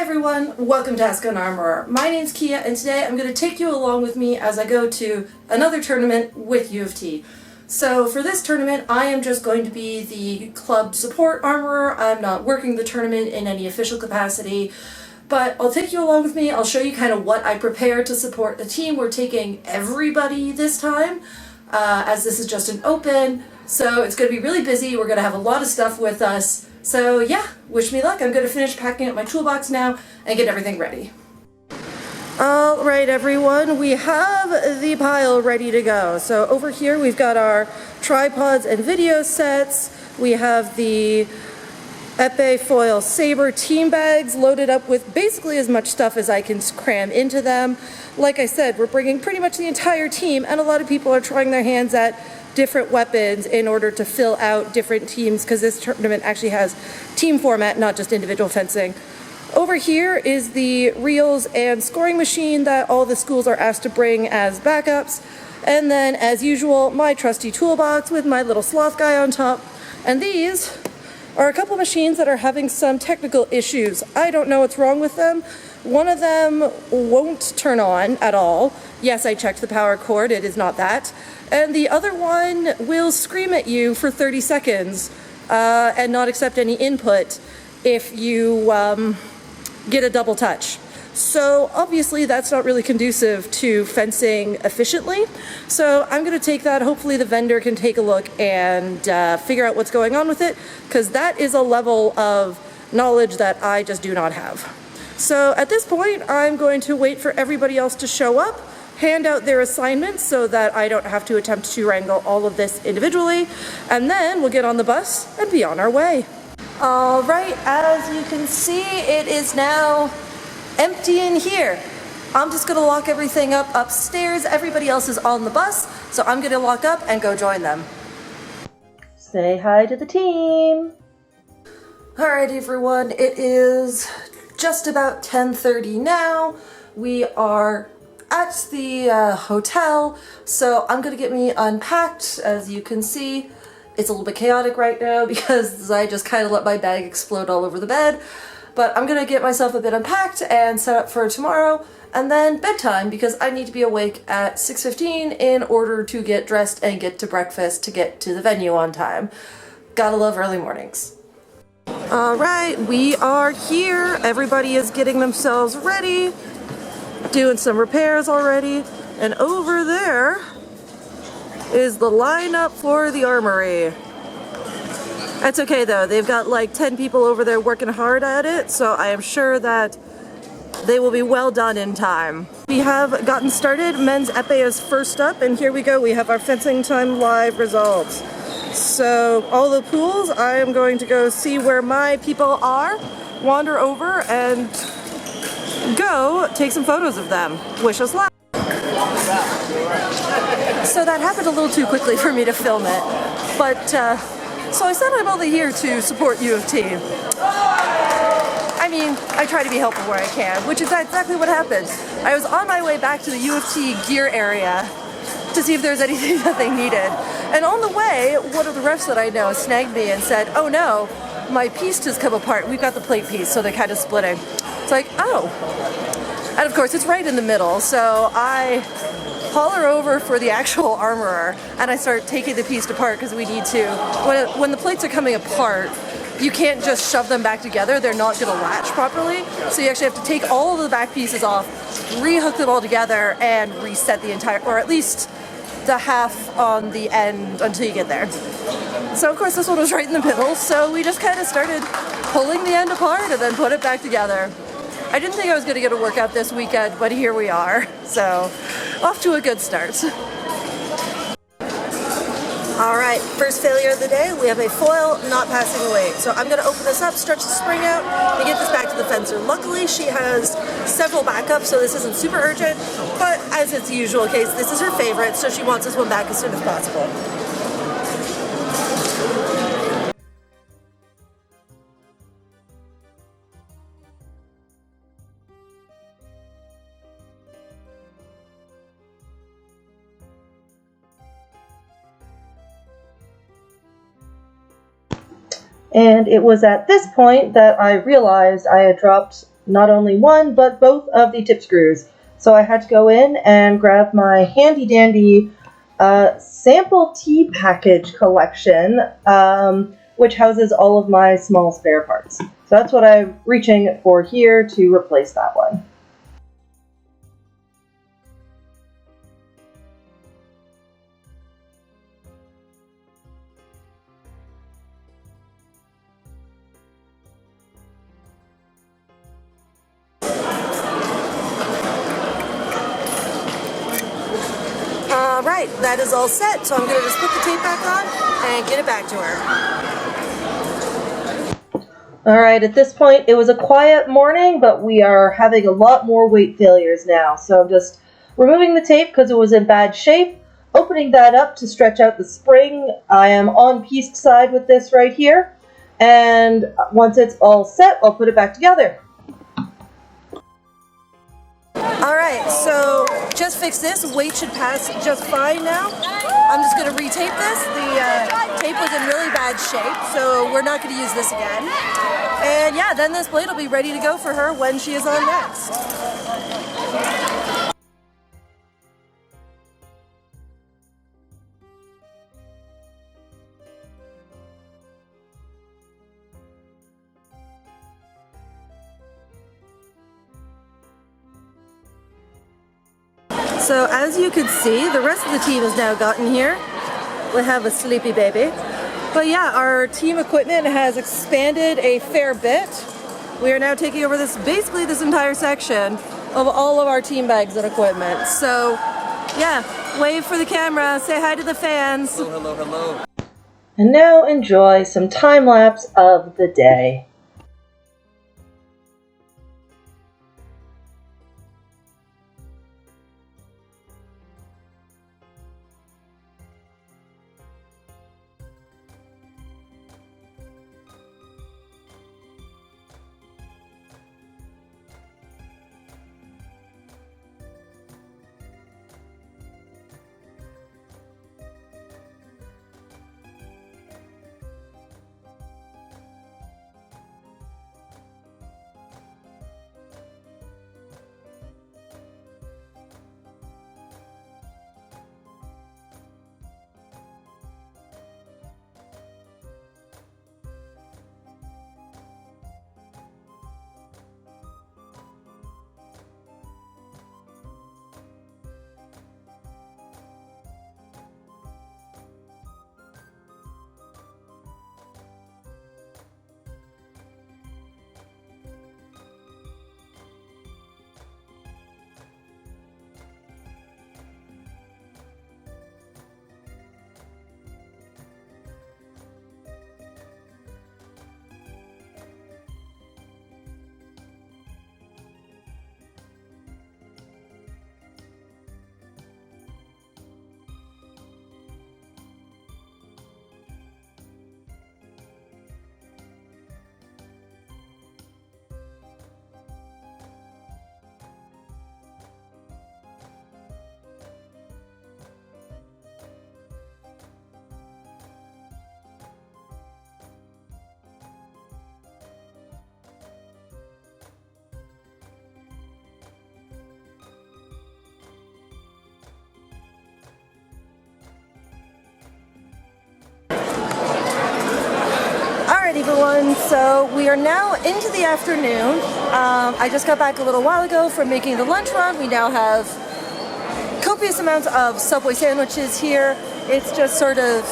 everyone, welcome to Ask an Armourer. My name's Kia and today I'm going to take you along with me as I go to another tournament with UofT. So for this tournament I am just going to be the club support armourer. I'm not working the tournament in any official capacity, but I'll take you along with me. I'll show you kind of what I prepare to support the team. We're taking everybody this time as this is just an open, so it's going to be really busy. We're going to have a lot of stuff with us. So yeah, wish me luck. I'm going to finish packing up my toolbox now and get everything ready. Alright everyone, we have the pile ready to go. So over here we've got our tripods and video sets. We have the epee foil saber team bags loaded up with basically as much stuff as I can cram into them. Like I said, we're bringing pretty much the entire team, and a lot of people are trying their hands at different weapons in order to fill out different teams, because this tournament actually has team format, not just individual fencing. Over here is the reels and scoring machine that all the schools are asked to bring as backups. And then, as usual, my trusty toolbox with my little sloth guy on top. And these are a couple machines that are having some technical issues. I don't know what's wrong with them. One of them won't turn on at all. Yes, I checked the power cord, it is not that. And the other one will scream at you for 30 seconds and not accept any input if you get a double touch. So obviously that's not really conducive to fencing efficiently. So I'm going to take that. Hopefully the vendor can take a look and figure out what's going on with it, because that is a level of knowledge that I just do not have. So at this point I'm going to wait for everybody else to show up, hand out their assignments so that I don't have to attempt to wrangle all of this individually, and then we'll get on the bus and be on our way. Alright, as you can see, it is now empty in here. I'm just going to lock everything up upstairs. Everybody else is on the bus, so I'm going to lock up and go join them. Say hi to the team! Alright everyone, it is just about 10:30 now. We are at the hotel, so I'm going to get me unpacked. As you can see, it's a little bit chaotic right now because I just kind of let my bag explode all over the bed. But I'm going to get myself a bit unpacked and set up for tomorrow, and then bedtime, because I need to be awake at 6:15 in order to get dressed and get to breakfast to get to the venue on time. Gotta love early mornings. Alright, we are here. Everybody is getting themselves ready, doing some repairs already, and over there is the lineup for the armory. That's okay though, they've got like 10 people over there working hard at it, so I am sure that they will be well done in time. We have gotten started. Men's epee is first up, and here we go. We have our fencing time live results. So all the pools, I am going to go see where my people are, wander over and go take some photos of them. Wish us luck. So that happened a little too quickly for me to film it, but so I said I'm only here to support UofT. I mean, I try to be helpful where I can, which is exactly what happened. I was on my way back to the UofT gear area to see if there's anything that they needed. And on the way, one of the refs that I know snagged me and said, "Oh no, my piece has come apart. We've got the plate piece, so they're kind of splitting." It's like, oh. And of course, it's right in the middle, so I holler over for the actual armorer, and I start taking the piece apart because we need to. When the plates are coming apart, you can't just shove them back together. They're not going to latch properly, so you actually have to take all of the back pieces off, rehook them all together, and reset the entire, or at least the half on the end until you get there. So of course this one was right in the middle, so we just kind of started pulling the end apart and then put it back together. I didn't think I was going to get a workout this weekend, but here we are. So off to a good start. Alright, first failure of the day, we have a foil not passing weight. So I'm going to open this up, stretch the spring out, and get this back to the fencer. Luckily she has several backups, so this isn't super urgent, but as it's the usual case, this is her favorite, so she wants this one back as soon as possible. And it was at this point that I realized I had dropped not only one, but both of the tip screws. So I had to go in and grab my handy dandy sample tea package collection, which houses all of my small spare parts. So that's what I'm reaching for here to replace that one. Alright, that is all set, so I'm going to just put the tape back on and get it back to her. Alright, at this point it was a quiet morning, but we are having a lot more weight failures now. So I'm just removing the tape because it was in bad shape, opening that up to stretch out the spring. I am on pieced side with this right here, and once it's all set, I'll put it back together. Alright, so just fix this. Weight should pass just fine now. I'm just going to retape this. The tape was in really bad shape, so we're not going to use this again. And yeah, then this blade will be ready to go for her when she is on next. So as you can see, the rest of the team has now gotten here. We have a sleepy baby. But yeah, our team equipment has expanded a fair bit. We are now taking over basically this entire section of all of our team bags and equipment. So yeah, wave for the camera, say hi to the fans. Hello, hello, hello. And now enjoy some time lapse of the day. Everyone, so we are now into the afternoon. I just got back a little while ago from making the lunch run. We now have copious amounts of Subway sandwiches here. It's just sort of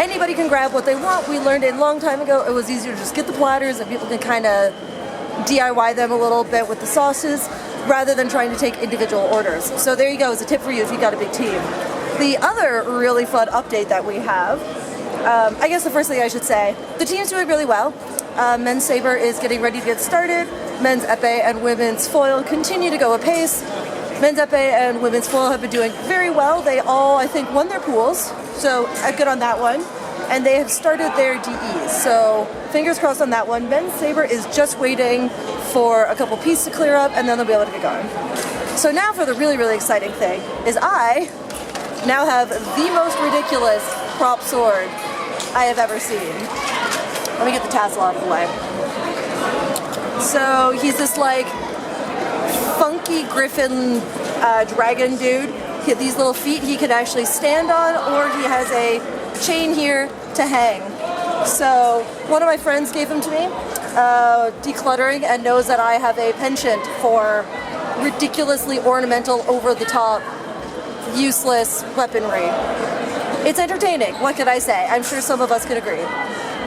anybody can grab what they want. We learned a long time ago it was easier to just get the platters and people can kind of DIY them a little bit with the sauces rather than trying to take individual orders. So there you go, it's a tip for you if you've got a big team. The other really fun update that we have, I guess the first thing I should say, the team's doing really well. Men's Saber is getting ready to get started. Men's épée and women's foil continue to go apace. Men's épée and women's foil have been doing very well. They all, I think, won their pools, so good on that one. And they have started their DEs, so fingers crossed on that one. Men's Saber is just waiting for a couple pieces to clear up, and then they'll be able to get going. So now for the really, really exciting thing, is I now have the most ridiculous prop sword I have ever seen. Let me get the tassel out of the way. So he's this like funky griffin dragon dude. He had these little feet he could actually stand on, or he has a chain here to hang. So one of my friends gave him to me, decluttering, and knows that I have a penchant for ridiculously ornamental, over-the-top, useless weaponry. It's entertaining, what could I say? I'm sure some of us could agree.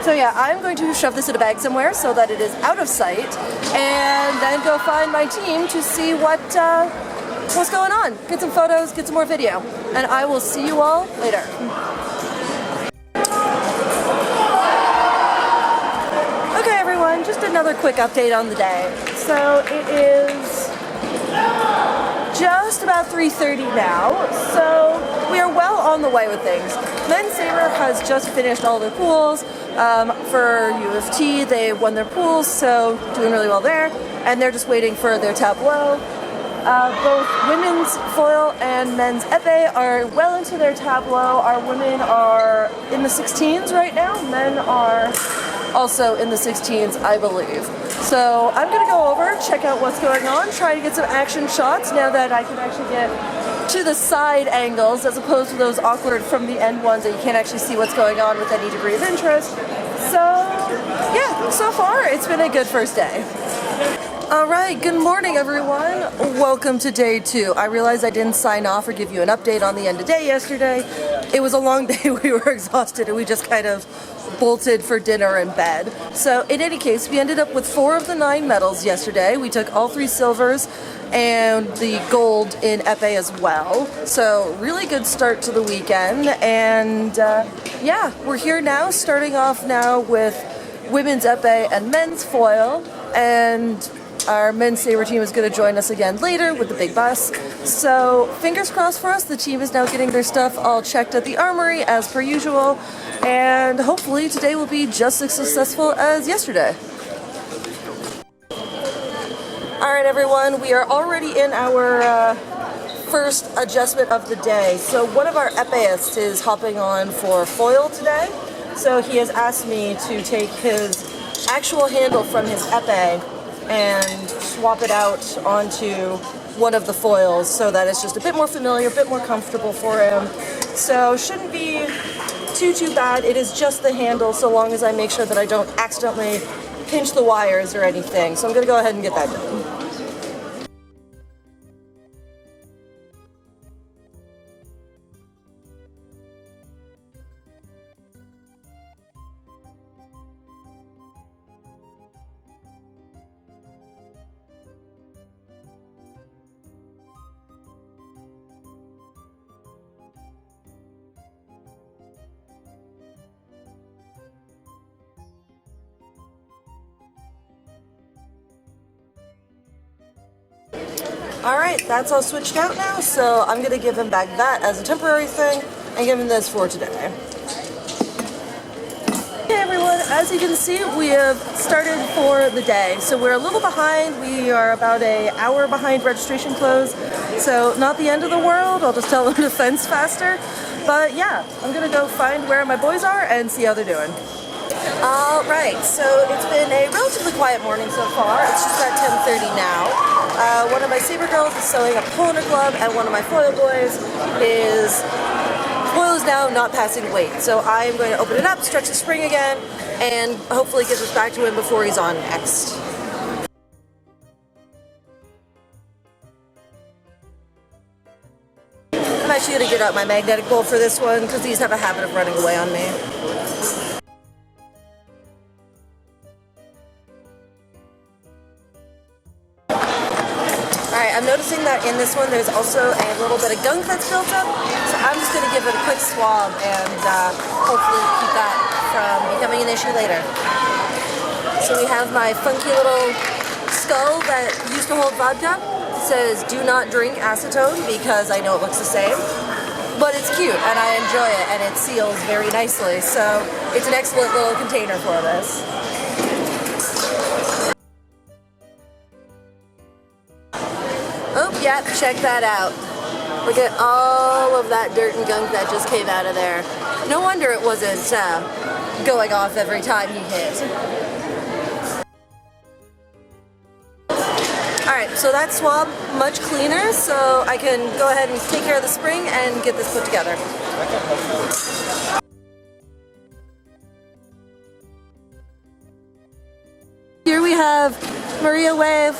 So yeah, I'm going to shove this in a bag somewhere so that it is out of sight, and then go find my team to see what's going on. Get some photos, get some more video, and I will see you all later. Okay everyone, just another quick update on the day. So it is just about 3:30 now, so we are well on the way with things. Men's Saber has just finished all their pools. For UofT, they won their pools, so doing really well there, and they're just waiting for their tableau. Both women's foil and men's epee are well into their tableau. Our women are in the 16s right now. Men are also in the 16s, I believe. So I'm going to go over, check out what's going on, try to get some action shots now that I can actually get to the side angles as opposed to those awkward from the end ones that you can't actually see what's going on with any degree of interest. So yeah, so far it's been a good first day. Alright, good morning everyone. Welcome to day 2. I realized I didn't sign off or give you an update on the end of day yesterday. It was a long day, we were exhausted, and we just kind of bolted for dinner and bed. So in any case, we ended up with 4 of the 9 medals yesterday. We took all 3 silvers and the gold in epee as well. So really good start to the weekend, and yeah, we're here now, starting off now with women's epee and men's foil, and our men's saber team is going to join us again later with the big bus. So fingers crossed for us. The team is now getting their stuff all checked at the Armourer as per usual, and hopefully today will be just as successful as yesterday. Alright everyone, we are already in our first adjustment of the day. So one of our epeists is hopping on for foil today. So he has asked me to take his actual handle from his epee and swap it out onto one of the foils so that it's just a bit more familiar, a bit more comfortable for him. So shouldn't be too bad. It is just the handle, so long as I make sure that I don't accidentally pinch the wires or anything. So I'm going to go ahead and get that done. Alright, that's all switched out now, so I'm going to give him back that as a temporary thing and give him this for today. Okay everyone, as you can see, we have started for the day. So we're a little behind. We are about an hour behind registration close, so not the end of the world. I'll just tell them to fence faster. But yeah, I'm going to go find where my boys are and see how they're doing. Alright, so it's been a relatively quiet morning so far. It's just at 10:30 now. One of my saber girls is sewing a pull in her glove, and one of my foil boys is now not passing weight. So I am going to open it up, stretch the spring again, and hopefully get this back to him before he's on next. I'm actually going to get out my magnetic bolt for this one because these have a habit of running away on me. I'm noticing that in this one there's also a little bit of gunk that's built up, so I'm just going to give it a quick swab and hopefully keep that from becoming an issue later. So we have my funky little skull that used to hold vodka. It says do not drink acetone because I know it looks the same, but it's cute and I enjoy it, and it seals very nicely, so it's an excellent little container for this. Oh, yeah, check that out. Look at all of that dirt and gunk that just came out of there. No wonder it wasn't going off every time he hit. Alright, so that swab much cleaner, so I can go ahead and take care of the spring and get this put together. Here we have Maria Wave,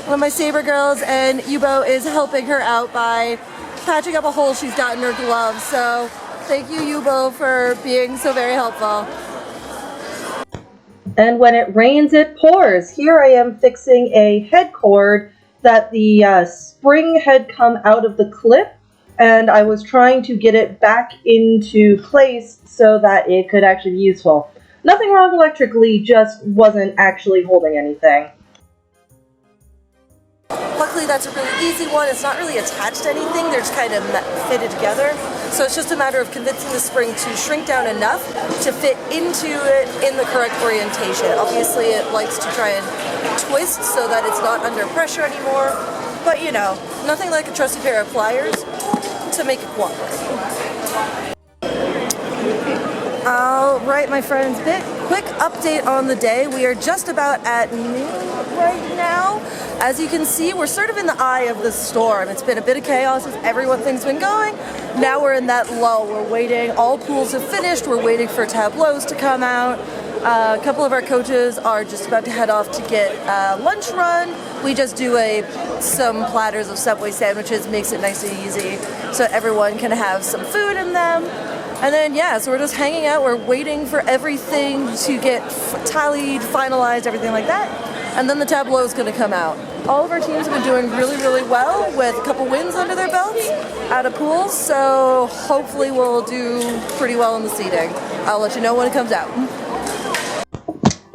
one of my Saber girls, and Yubo is helping her out by patching up a hole she's got in her glove. So thank you, Yubo, for being so very helpful. And when it rains, it pours. Here I am fixing a head cord that the spring had come out of the clip, and I was trying to get it back into place so that it could actually be useful. Nothing wrong electrically, just wasn't actually holding anything. Luckily that's a really easy one. It's not really attached to anything, they're just kind of fitted together. So it's just a matter of convincing the spring to shrink down enough to fit into it in the correct orientation. Obviously it likes to try and twist so that it's not under pressure anymore, but you know, nothing like a trusty pair of pliers to make it cooperate. Alright my friends, quick update on the day. We are just about at noon right now. As you can see, we're sort of in the eye of the storm. It's been a bit of chaos as everything's been going. Now we're in that lull. We're waiting. All pools have finished. We're waiting for tableaus to come out. A couple of our coaches are just about to head off to get lunch run. We just do some platters of Subway sandwiches, makes it nice and easy so everyone can have some food in them. And then, yeah, so we're just hanging out. We're waiting for everything to get tallied, finalized, everything like that. And then the tableau is going to come out. All of our teams have been doing really, really well with a couple wins under their belts out of pools. So hopefully we'll do pretty well in the seeding. I'll let you know when it comes out.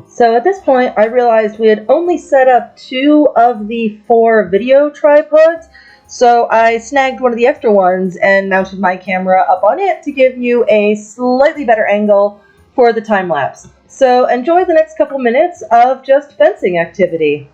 So at this point, I realized we had only set up 2 of the 4 video tripods. So I snagged one of the extra ones and mounted my camera up on it to give you a slightly better angle for the time lapse. So enjoy the next couple minutes of just fencing activity.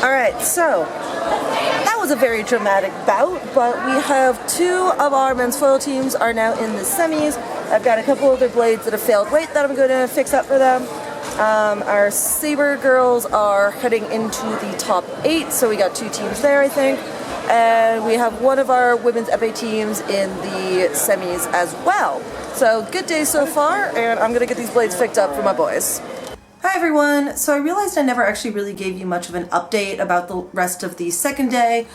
Alright, so that was a very dramatic bout, but we have 2 of our men's foil teams are now in the semis. I've got a couple other blades that have failed weight that I'm going to fix up for them. Our Saber girls are heading into the top 8, so we got 2 teams there, I think. And we have one of our women's epee teams in the semis as well. So good day so far, and I'm going to get these blades fixed up for my boys. Hi everyone! So I realized I never actually really gave you much of an update about the rest of the second day,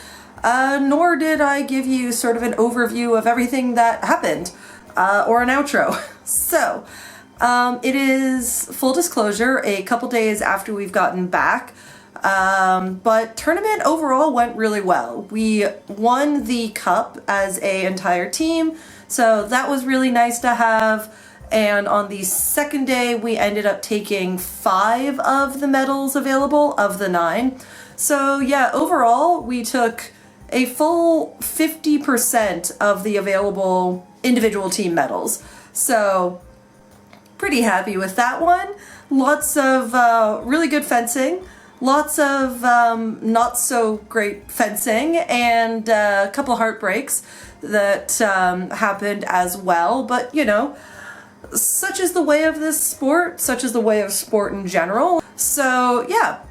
nor did I give you sort of an overview of everything that happened, or an outro. So, it is, full disclosure, a couple days after we've gotten back, but tournament overall went really well. We won the cup as an entire team, so that was really nice to have. And on the second day, we ended up taking 5 of the medals available of the 9. So yeah, overall, we took a full 50% of the available individual team medals. So pretty happy with that one. Lots of really good fencing, lots of not so great fencing, and a couple heartbreaks that happened as well. But you know, such is the way of this sport, such is the way of sport in general. So yeah,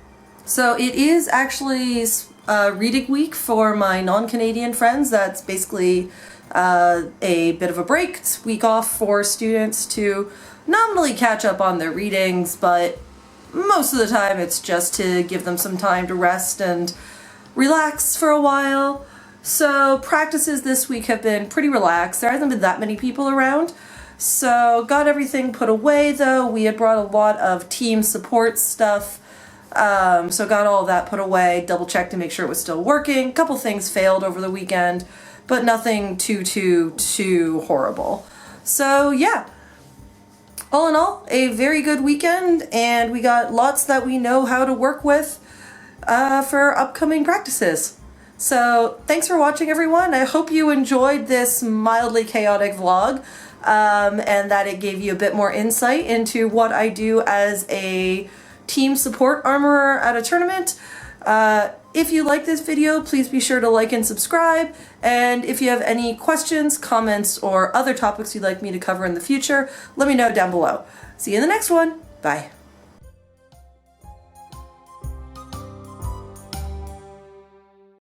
so it is actually reading week for my non-Canadian friends. That's basically a bit of a break. It's week off for students to nominally catch up on their readings, but most of the time it's just to give them some time to rest and relax for a while. So practices this week have been pretty relaxed. There hasn't been that many people around. So got everything put away though. We had brought a lot of team support stuff. So got all of that put away, double checked to make sure it was still working. A couple things failed over the weekend, but nothing too horrible. So yeah, all in all, a very good weekend, and we got lots that we know how to work with for upcoming practices. So thanks for watching, everyone. I hope you enjoyed this mildly chaotic vlog, and that it gave you a bit more insight into what I do as a team support armorer at a tournament. If you like this video, please be sure to like and subscribe. And if you have any questions, comments, or other topics you'd like me to cover in the future, let me know down below. See you in the next one. Bye.